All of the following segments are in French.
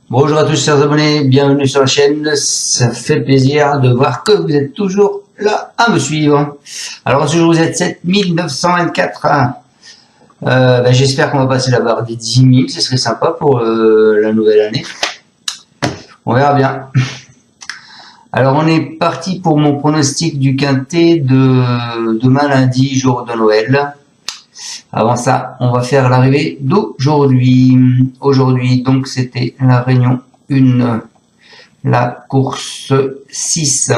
Bonjour à tous chers abonnés, bienvenue sur la chaîne, ça fait plaisir de voir que vous êtes toujours là à me suivre. Alors ce jour vous êtes 7924, j'espère qu'on va passer la barre des 10 000, ce serait sympa pour la nouvelle année, on verra bien. Alors on est parti pour mon pronostic du quintet de demain lundi, jour de Noël. Avant ça, on va faire l'arrivée d'aujourd'hui. Aujourd'hui, donc, c'était la réunion 1, la course 6.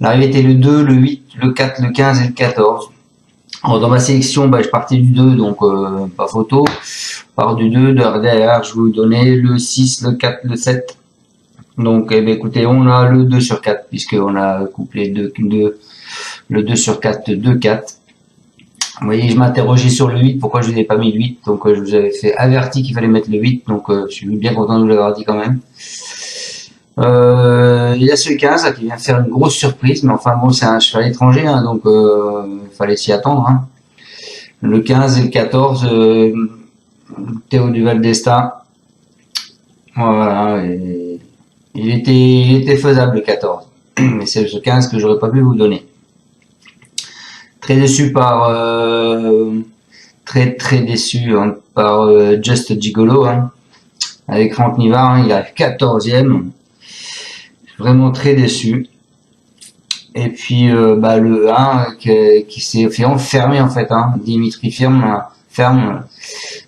L'arrivée était le 2, le 8, le 4, le 15 et le 14. Alors, dans ma sélection, je partais du 2, donc pas photo. Je pars du 2, derrière, je vais vous donner le 6, le 4, le 7. Donc, écoutez, on a le 2 sur 4, puisqu'on a couplé le 2 sur 4, 2, 4. Vous voyez, je m'interrogeais sur le 8, pourquoi je n'ai pas mis le 8, donc je vous avais fait averti qu'il fallait mettre le 8, donc je suis bien content de vous l'avoir dit quand même. Il y a ce 15 là, qui vient faire une grosse surprise, mais enfin bon, c'est un cheval étranger, hein, donc il fallait s'y attendre. Hein. Le 15 et le 14, Théo Duval d'Estaing, voilà, et il était faisable le 14, mais c'est ce 15 que j'aurais pas pu vous donner. Très déçu par très déçu par Just Gigolo, hein, avec Franck Nivard, hein, il arrive 14e, vraiment très déçu. Et puis le 1 qui s'est fait enfermer en fait, hein, Dimitri ferme,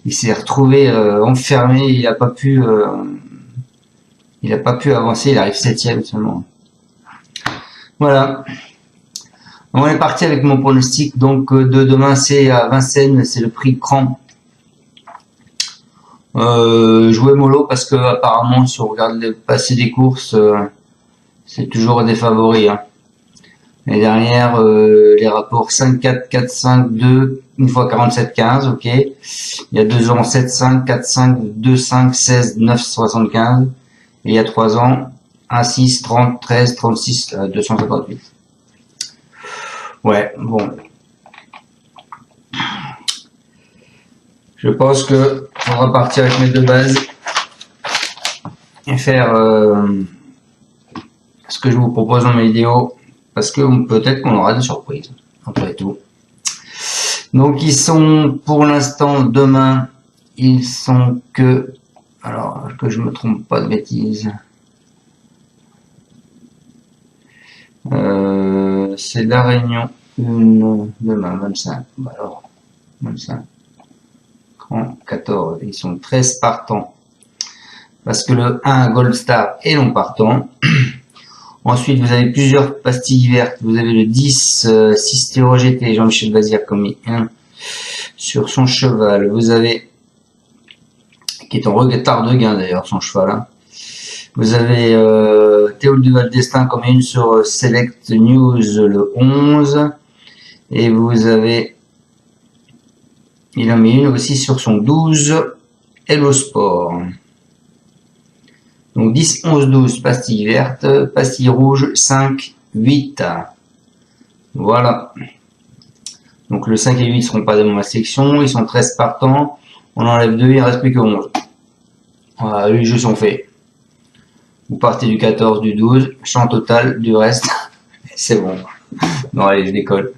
il s'est retrouvé enfermé, il a pas pu avancer, il arrive 7e seulement. Voilà. On est parti avec mon pronostic, donc de demain c'est à Vincennes, c'est le prix Cran. Jouer mollo parce que apparemment si on regarde le passé des courses, c'est toujours des favoris. Hein. Et derrière les rapports 5-4, 4-5, 2, une fois 47-15, ok. Il y a 2 ans 7-5, 4-5, 2-5, 16, 9, 75. Et il y a 3 ans 1-6, 30, 13, 36, 258. Ouais, bon. Je pense que on va partir avec mes deux bases et faire ce que je vous propose dans mes vidéos, parce que peut-être qu'on aura des surprises, après tout. Donc ils sont pour l'instant demain, ils sont que, alors que je me trompe pas de bêtises. C'est la réunion 1 demain, 25. Alors, 25. 14. Ils sont 13 partants. Parce que le 1 Gold Star est non partant. Ensuite, vous avez plusieurs pastilles vertes. Vous avez le 10, 6 Théo GT, Jean-Michel Bazir comme 1 sur son cheval. Vous avez, qui est en retard de gain d'ailleurs, son cheval. Hein. Vous avez Théo Duval d'Estaing comme 1 sur Select News le 11. Et vous avez, il en met 1 aussi sur son 12, Hello Sport. Donc 10, 11, 12, pastilles vertes, pastilles rouges, 5, 8. Voilà. Donc le 5 et 8 ne seront pas dans ma section, ils sont 13 partants. On enlève 2, il ne reste plus que 11. Voilà, les jeux sont faits. Vous partez du 14, du 12, champ total du reste, c'est bon. Non, allez, je décolle.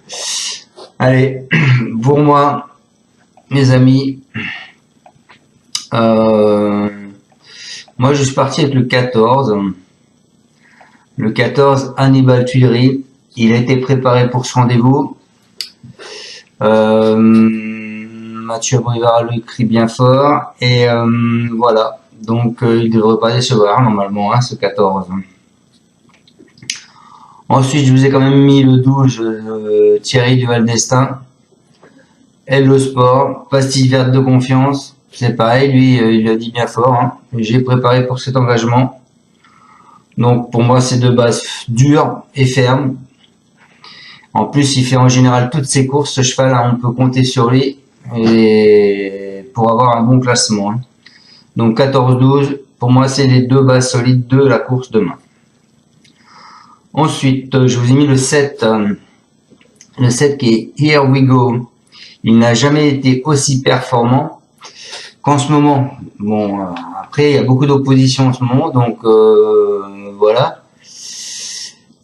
Allez, pour moi, mes amis, moi je suis parti avec le 14. Le 14, Hannibal Tuileries, il a été préparé pour ce rendez-vous. Mathieu Brivard le crie bien fort, et voilà. Donc il devrait pas décevoir normalement, hein, ce 14. Ensuite, je vous ai quand même mis le 12, Thierry Duval d'Estaing, Hello Sport, pastille verte de confiance. C'est pareil, lui, il a dit bien fort. Hein. J'ai préparé pour cet engagement. Donc pour moi, c'est de base dure et ferme. En plus, il fait en général toutes ses courses. Ce cheval, hein, on peut compter sur lui et pour avoir un bon classement. Hein. Donc 14-12, pour moi c'est les deux bases solides de la course demain. Ensuite, je vous ai mis le 7 qui est Here We Go. Il n'a jamais été aussi performant. qu'en ce moment, bon, après il y a beaucoup d'opposition en ce moment, donc voilà.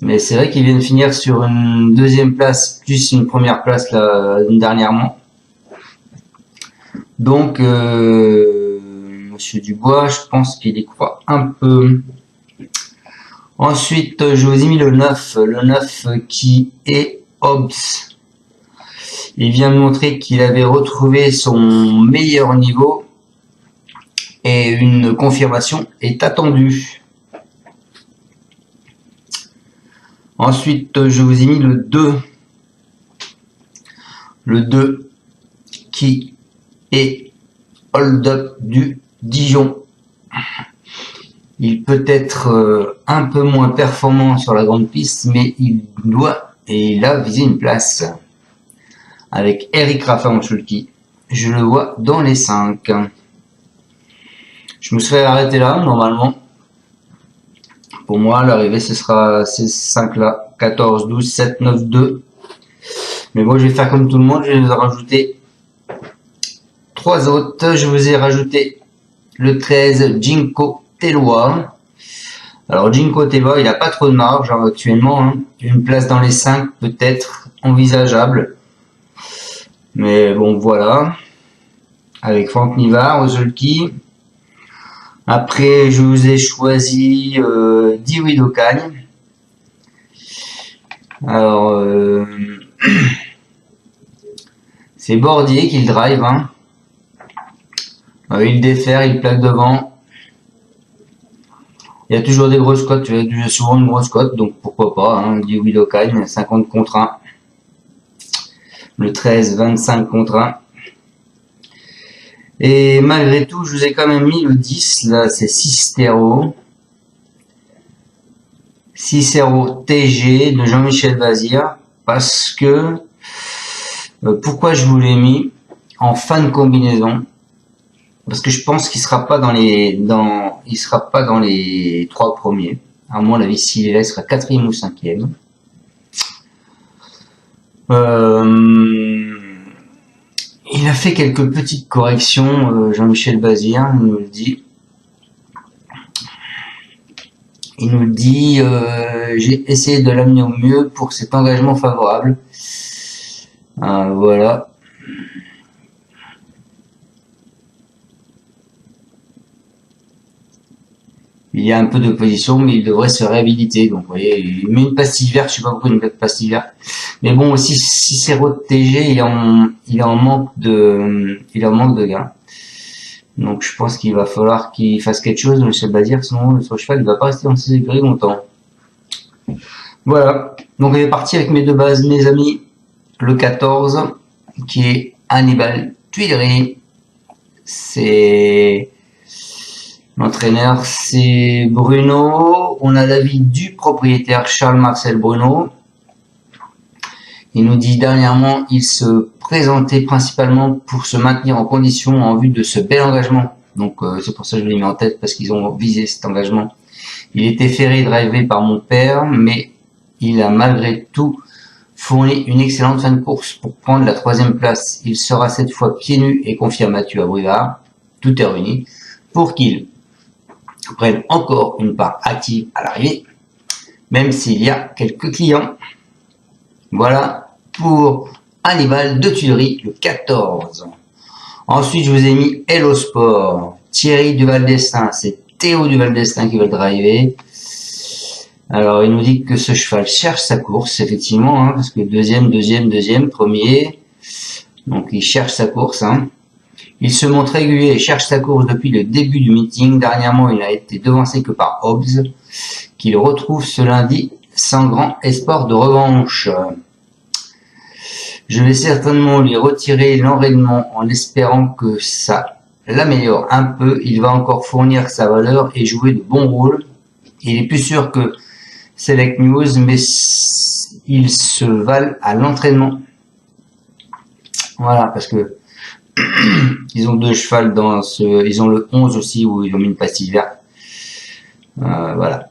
Mais c'est vrai qu'ils viennent finir sur une deuxième place plus une première place là dernièrement. Donc Monsieur Dubois, je pense qu'il y croit un peu. Ensuite, je vous ai mis le 9 qui est Hobbs. Il vient de montrer qu'il avait retrouvé son meilleur niveau et une confirmation est attendue. Ensuite, je vous ai mis le 2. Le 2 qui est Hold Up du Dijon. Il peut être un peu moins performant sur la grande piste, mais il doit et il a visé une place. Avec Eric Raffarin-Schulki, je le vois dans les 5. Je me serais arrêté là, normalement. Pour moi, l'arrivée, ce sera ces 5-là. 14, 12, 7, 9, 2. Mais moi, je vais faire comme tout le monde, je vais vous rajouter 3 autres. Je vous ai rajouté le 13, Jinko Telwa. Alors, Jinko Telwa, il n'a pas trop de marge actuellement. Hein. Une place dans les 5 peut être envisageable. Mais bon, voilà. Avec Franck Nivard, Ozolki. Après, je vous ai choisi Dewey Docagne. Alors, c'est Bordier qui le drive. Hein. Il défère, il plaque devant. Il y a toujours des grosses cotes, il y a souvent une grosse cote, donc pourquoi pas. Hein. Dewey Docagne, 50 contre 1. Le 13, 25 contre 1. Et malgré tout, je vous ai quand même mis le 10, là c'est Cicero. Cicero TG de Jean-Michel Bazir, parce que, pourquoi je vous l'ai mis en fin de combinaison? Parce que je pense qu'il sera pas dans les 3 premiers. À mon avis, s'il est là, il sera 4e ou 5e. Il a fait quelques petites corrections, Jean-Michel Bazir, il nous le dit. Il nous dit, j'ai essayé de l'amener au mieux pour cet engagement favorable. Voilà. Il y a un peu d'opposition, mais il devrait se réhabiliter. Donc, vous voyez, il met une pastille verte. Je sais pas pourquoi il met une pastille verte. Mais bon, aussi, si c'est TG, il est en manque de gains. Donc, je pense qu'il va falloir qu'il fasse quelque chose, M. Bazir, sinon, son cheval, il va pas rester dans ses écuries longtemps. Voilà. Donc, on est parti avec mes deux bases, mes amis. Le 14, qui est Hannibal Tuileries. C'est, l'entraîneur, c'est Bruno. On a l'avis du propriétaire Charles-Marcel Bruno. Il nous dit dernièrement, il se présentait principalement pour se maintenir en condition en vue de ce bel engagement. Donc c'est pour ça que je l'ai mis en tête, parce qu'ils ont visé cet engagement. Il était ferré et drivé par mon père, mais il a malgré tout fourni une excellente fin de course pour prendre la 3e place. Il sera cette fois pieds nus et confie à Mathieu Abrivard, tout est réuni, pour qu'il prenne encore une part active à l'arrivée, même s'il y a quelques clients. Voilà pour Hannibal de Tuileries, le 14. Ensuite, je vous ai mis Hello Sport. Thierry Duval d'Estaing, c'est Théo Duval d'Estaing qui va le driver. Alors, il nous dit que ce cheval cherche sa course, effectivement, hein, parce que deuxième, premier. Donc, il cherche sa course. Hein. Il se montre régulier et cherche sa course depuis le début du meeting. Dernièrement, il n'a été devancé que par Hobbs, qu'il retrouve ce lundi sans grand espoir de revanche. Je vais certainement lui retirer l'enraînement en espérant que ça l'améliore un peu. Il va encore fournir sa valeur et jouer de bons rôles. Il est plus sûr que Select News, mais ils se valent à l'entraînement. Voilà, parce que ils ont 2 chevals dans ce, ils ont le 11 aussi où ils ont mis une pastille verte. Voilà.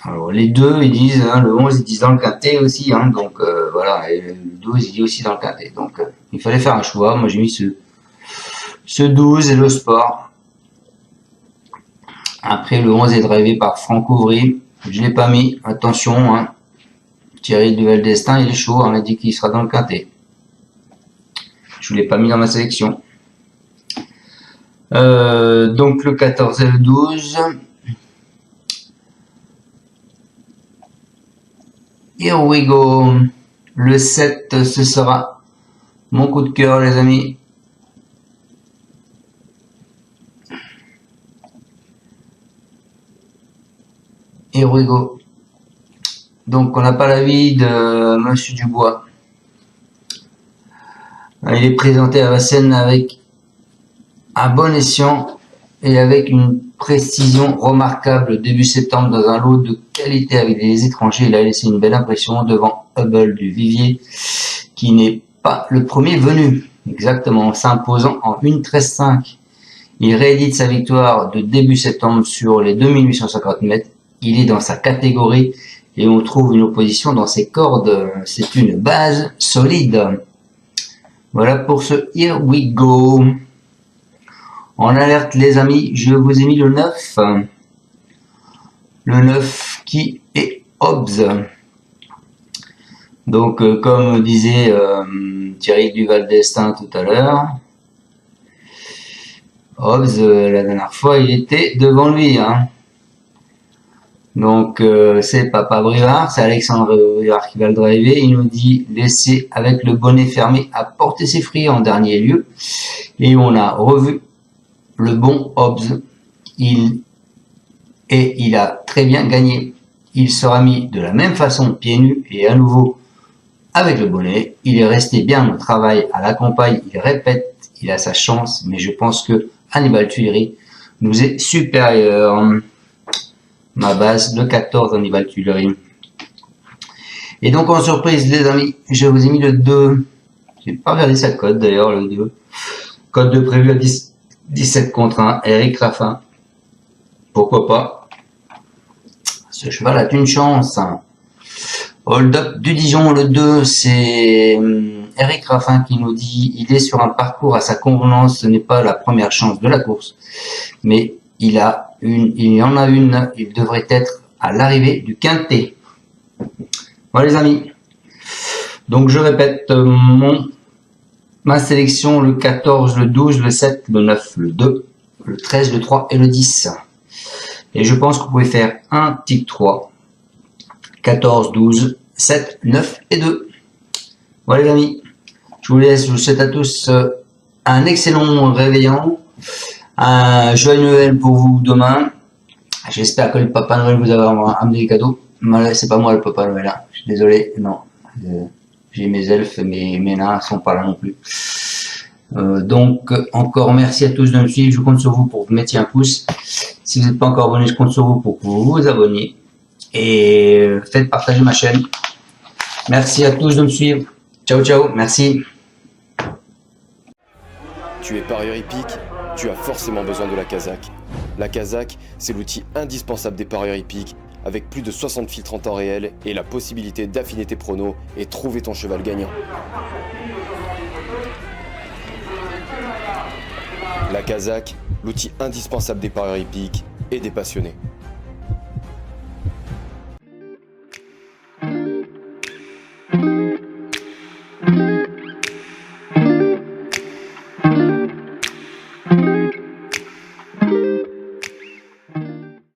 Alors les deux, ils disent, hein, le 11, ils disent dans le quintet aussi, hein, donc voilà, et le 12, il dit aussi dans le quintet. Donc il fallait faire un choix. Moi j'ai mis Ce 12 est le sport. Après, le 11 est drivé par Franck Ouvry. Je l'ai pas mis. Attention, hein. Thierry Duval d'Estaing, il est chaud. On a dit qu'il sera dans le quintet. Je ne l'ai pas mis dans ma sélection. Donc le 14 et le 12. Here we go. Le 7, ce sera mon coup de cœur, les amis. Here we go. Donc on n'a pas l'avis de Monsieur Dubois. Il est présenté à Vincennes avec un bon escient et avec une précision remarquable début septembre dans un lot de qualité avec des étrangers. Il a laissé une belle impression devant Hubble du Vivier qui n'est pas le premier venu. Exactement, en s'imposant en 1.13.5. Il réédite sa victoire de début septembre sur les 2850 mètres. Il est dans sa catégorie et on trouve une opposition dans ses cordes. C'est une base solide. Voilà pour ce Here we go. En alerte les amis, je vous ai mis le 9. Le 9 qui est Hobbs. Donc comme disait Thierry Duval d'Estaing tout à l'heure, Hobbs, la dernière fois, il était devant lui. Hein. Donc c'est Papa Brivard, c'est Alexandre Brivard qui va le driver. Il nous dit laisser avec le bonnet fermé apporter ses fruits en dernier lieu. Et on a revu le bon Hobbs. Il a très bien gagné. Il sera mis de la même façon pieds nus et à nouveau avec le bonnet. Il est resté bien au travail à la campagne. Il répète, il a sa chance, mais je pense que Hannibal Tuileries nous est supérieur. Ma base, le 14 Hannibal Tuileries. Et donc en surprise les amis, je vous ai mis le 2. J'ai pas regardé sa cote d'ailleurs, le 2. Cote de prévu à 17 contre 1. Eric Raffin. Pourquoi pas. Ce cheval a une chance. Hold up du Dijon, le 2, c'est Eric Raffin qui nous dit il est sur un parcours à sa convenance, ce n'est pas la première chance de la course, mais il y en a une, il devrait être à l'arrivée du quintet. Voilà les amis. Donc je répète ma sélection, le 14, le 12, le 7, le 9, le 2, le 13, le 3 et le 10. Et je pense que vous pouvez faire un tic 3, 14, 12, 7, 9 et 2. Voilà les amis. Je vous laisse, je vous souhaite à tous un excellent réveillon. Un joyeux Noël pour vous demain. J'espère que le Papa Noël vous a amené des cadeaux. C'est pas moi le Papa Noël, hein. Je suis désolé, non. J'ai mes elfes, mes nains sont pas là non plus. Donc encore merci à tous de me suivre. Je compte sur vous pour que vous mettiez un pouce. Si vous n'êtes pas encore abonné, je compte sur vous pour que vous vous abonniez. Et faites partager ma chaîne. Merci à tous de me suivre. Ciao ciao, merci. Tu es parieur hippique, tu as forcément besoin de la Kazakh. La Kazakh, c'est l'outil indispensable des parieurs hippiques, avec plus de 60 filtres en temps réel et la possibilité d'affiner tes pronos et trouver ton cheval gagnant. La Kazakh, l'outil indispensable des parieurs hippiques et des passionnés.